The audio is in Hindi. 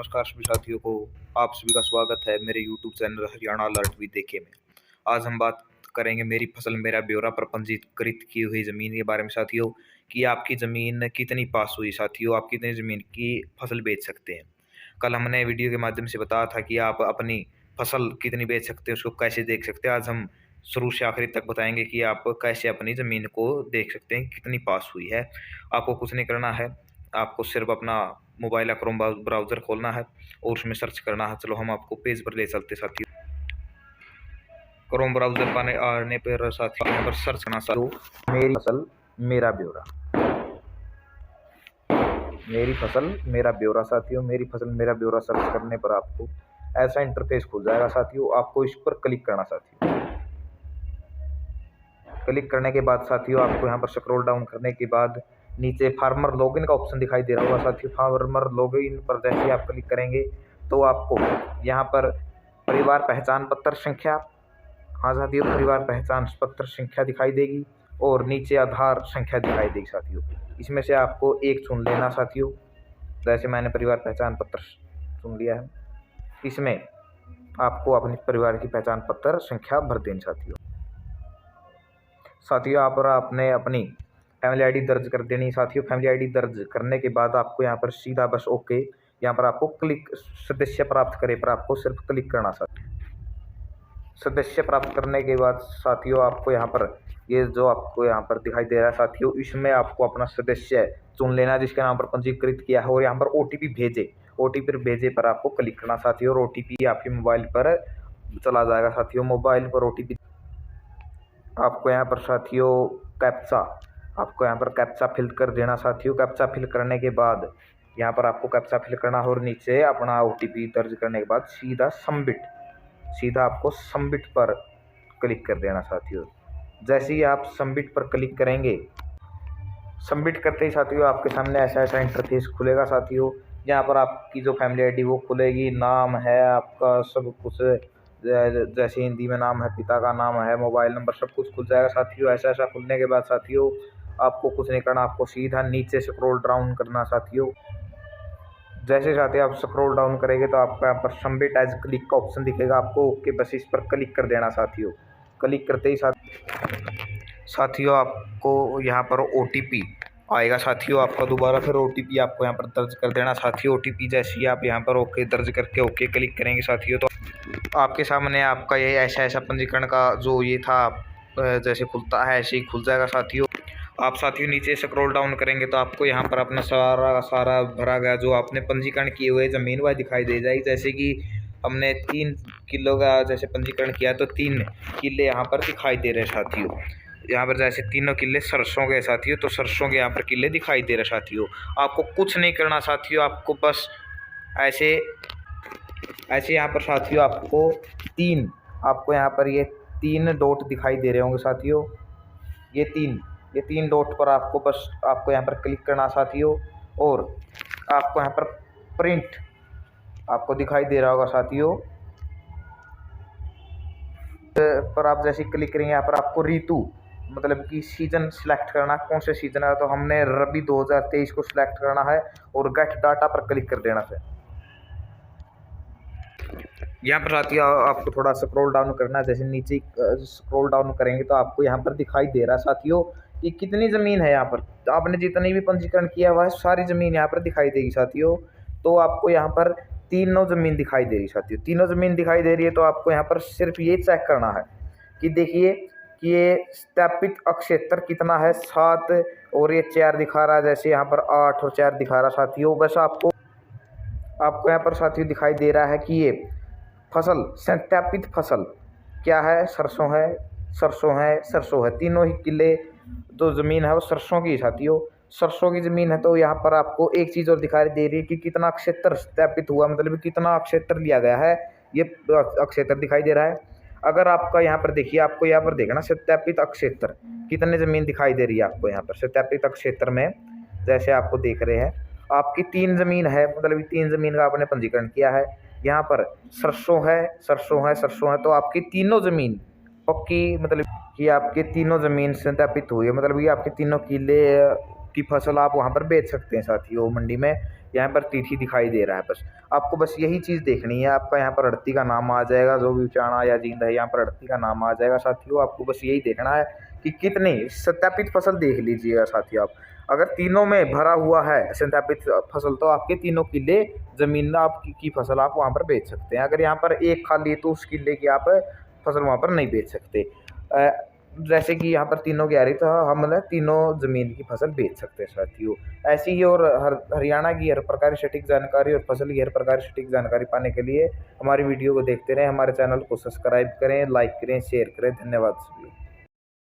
नमस्कार सभी साथियों को। आप सभी का स्वागत है मेरे YouTube चैनल हरियाणा अलर्ट भी देखे में। आज हम बात करेंगे मेरी फसल मेरा ब्यौरा पर पंजीकृत की हुई ज़मीन के बारे में साथियों, कि आपकी ज़मीन कितनी पास हुई साथियों, आप कितनी ज़मीन की फसल बेच सकते हैं। कल हमने वीडियो के माध्यम से बताया था कि आप अपनी फसल कितनी बेच सकते हैं, उसको कैसे देख सकते हैं। आज हम शुरू से आखिरी तक बताएंगे कि आप कैसे अपनी ज़मीन को देख सकते हैं कितनी पास हुई है। आपको कुछ नहीं करना है, आपको सिर्फ अपना मोबाइल या क्रोम ब्राउज़र खोलना है और उसमें सर्च करना है। चलो हम आपको पेज पर ले चलते साथियों। क्रोम ब्राउज़र पर आने पर साथियों यहाँ पर सर्च करना साथियों, मेरी फसल मेरा ब्यौरा। मेरी फसल मेरा ब्यौरा साथियों, मेरी फसल मेरा ब्यौरा सर्च करने पर आपको ऐसा इंटरफेस खुल जाएगा साथियों। आपको इस पर क्लिक करना साथियों। क्लिक करने के बाद साथियों आपको यहाँ पर स्क्रॉल डाउन करने के बाद नीचे फार्मर लॉगिन का ऑप्शन दिखाई दे रहा होगा साथियों। फार्मर लॉगिन पर जैसे आप क्लिक करेंगे तो आपको यहाँ पर परिवार पहचान पत्र संख्या, हाँ साथियों, परिवार पहचान पत्र संख्या दिखाई देगी और नीचे आधार संख्या दिखाई देगी साथियों। इसमें से आपको एक चुन लेना साथियों। जैसे मैंने परिवार पहचान पत्र चुन लिया है, इसमें आपको अपने परिवार की पहचान पत्र संख्या भर देनी साथियों। साथियों यहाँ पर आपने अपनी फैमिली आईडी दर्ज कर देनी साथियों। फैमिली आईडी दर्ज करने के बाद आपको यहाँ पर सीधा बस ओके, यहाँ पर आपको क्लिक सदस्य प्राप्त करे पर आपको सिर्फ क्लिक करना साथियों। सदस्य प्राप्त करने के बाद साथियों आपको यहाँ पर ये जो आपको यहाँ पर दिखाई दे रहा है साथियों, इसमें आपको अपना सदस्य चुन लेना जिसके नाम पर पंजीकृत किया है और यहाँ पर ओटीपी भेजे। ओटीपी भेजे पर आपको क्लिक करना साथियों और ओटीपी आपके मोबाइल पर चला जाएगा साथियों। मोबाइल पर ओटीपी आपको यहाँ पर साथियों कैप्चा, आपको यहाँ पर कैप्चा फिल कर देना साथियों। कैप्चा फिल करने के बाद यहाँ पर आपको कैप्चा फिल करना और नीचे अपना ओटीपी दर्ज करने के बाद सीधा आपको सबमिट पर क्लिक कर देना साथियों। जैसे ही आप सबमिट पर क्लिक करेंगे, सबमिट करते ही साथियों आपके सामने ऐसा इंटरफेस खुलेगा साथियों। यहाँ पर आपकी जो फैमिली आईडी वो खुलेगी, नाम है आपका, सब कुछ जैसे हिंदी में नाम है, पिता का नाम है, मोबाइल नंबर, सब कुछ खुल जाएगा साथियों। ऐसा खुलने के बाद साथियों आपको कुछ नहीं करना, आपको सीधा नीचे स्क्रॉल डाउन करना साथियों। जैसे साथियों आप स्क्रॉल डाउन करेंगे तो आपको यहाँ पर सबमिट एज क्लिक का ऑप्शन दिखेगा, आपको ओके बस इस पर क्लिक कर देना साथियों। क्लिक करते ही साथियों आपको यहाँ पर ओटीपी आएगा साथियों आपका दोबारा, फिर ओटीपी आपको यहाँ पर दर्ज कर देना साथियों। ओटीपी जैसे ही आप यहाँ पर ओके दर्ज करके ओके क्लिक करेंगे साथियों तो आपके सामने आपका ये ऐसा पंजीकरण का जो ये था जैसे खुलता है ऐसे ही खुल जाएगा साथियों। आप साथियों नीचे स्क्रॉल डाउन करेंगे तो आपको यहाँ पर अपना सारा भरा गया जो आपने पंजीकरण किए हुए ज़मीन वह दिखाई दे जाएगी। जैसे कि हमने 3 किलो का जैसे पंजीकरण किया तो 3 किले यहाँ पर दिखाई दे रहे साथियों। यहाँ पर जैसे 3 किले सरसों के साथियों, तो सरसों के यहाँ पर किले दिखाई दे रहे साथियों। आपको कुछ नहीं करना साथियों, आपको बस ऐसे यहाँ पर साथियों आपको यहाँ पर ये 3 डॉट दिखाई दे रहे होंगे साथियों। ये तीन डॉट पर आपको यहाँ पर क्लिक करना साथियों और आपको यहाँ पर प्रिंट आपको दिखाई दे रहा होगा साथियों। पर आप जैसे क्लिक करेंगे यहाँ पर आपको ऋतु मतलब कि सीजन सिलेक्ट करना, कौन से सीजन है, तो हमने रबी 2023 को सिलेक्ट करना है और गेट डाटा पर क्लिक कर देना है। यहाँ पर साथियों आपको थोड़ा स्क्रॉल डाउन करना है। जैसे नीचे स्क्रॉल डाउन करेंगे तो आपको यहाँ पर दिखाई दे रहा है साथियों कि कितनी ज़मीन है। यहाँ पर आपने जितनी भी पंजीकरण किया हुआ है सारी ज़मीन यहाँ पर दिखाई देगी साथियों। तो आपको यहाँ पर तीनों ज़मीन दिखाई दे रही साथियों, तीनों ज़मीन दिखाई दे रही है। तो आपको यहाँ पर सिर्फ ये चेक करना है कि देखिए कि ये स्थापित अक्षेत्र कितना है, 7 और ये 4 दिखा रहा है। जैसे यहाँ पर 8 और 4 दिखा रहा साथियों। बस आपको यहाँ पर साथियों दिखाई दे रहा है कि ये फसल सत्यापित फसल क्या है, सरसों है। तीनों ही किले जो ज़मीन है वो सरसों की साथियों, सरसों की ज़मीन है। तो यहाँ पर आपको एक चीज़ और दिखाई दे रही है कि कितना क्षेत्र सत्यापित हुआ, मतलब कितना क्षेत्र लिया गया है, ये क्षेत्र दिखाई दे रहा है। अगर आपका यहाँ पर देखिए, आपको यहाँ पर देखना सत्यापित क्षेत्र कितने ज़मीन दिखाई दे रही है आपको। यहाँ पर सत्यापित क्षेत्र में जैसे आपको देख रहे हैं आपकी 3 ज़मीन है, मतलब 3 ज़मीन का आपने पंजीकरण किया है। यहाँ पर सरसों है तो आपकी तीनों ज़मीन पक्की, मतलब कि आपके तीनों ज़मीन सत्यापित हुई है, मतलब ये आपके तीनों किले की फसल आप वहाँ पर बेच सकते हैं साथियों मंडी में। यहाँ पर तिथि दिखाई दे रहा है। बस आपको बस यही चीज़ देखनी है। आपका यहाँ पर अड़ती का नाम आ जाएगा, जो भी चाणा या जींद है यहाँ पर अड़ती का नाम आ जाएगा साथियों। आपको बस यही देखना है कि कितनी सत्यापित फसल देख लीजिएगा साथियों आप। अगर तीनों में भरा हुआ है सत्यापित फसल तो आपके तीनों किले ज़मीन आपकी की फसल आप वहाँ पर बेच सकते हैं। अगर यहाँ पर एक खाली है तो उस किले की आप फसल वहाँ पर नहीं बेच सकते। जैसे कि यहाँ पर तीनों की आ रही तो हम मतलब तीनों ज़मीन की फसल बेच सकते हैं साथियों। ऐसी ही और हरियाणा की हर प्रकार की सटीक जानकारी और फसल की हर प्रकार की सटीक जानकारी पाने के लिए हमारी वीडियो को देखते रहें। हमारे चैनल को सब्सक्राइब करें, लाइक करें, शेयर करें। धन्यवाद सभी।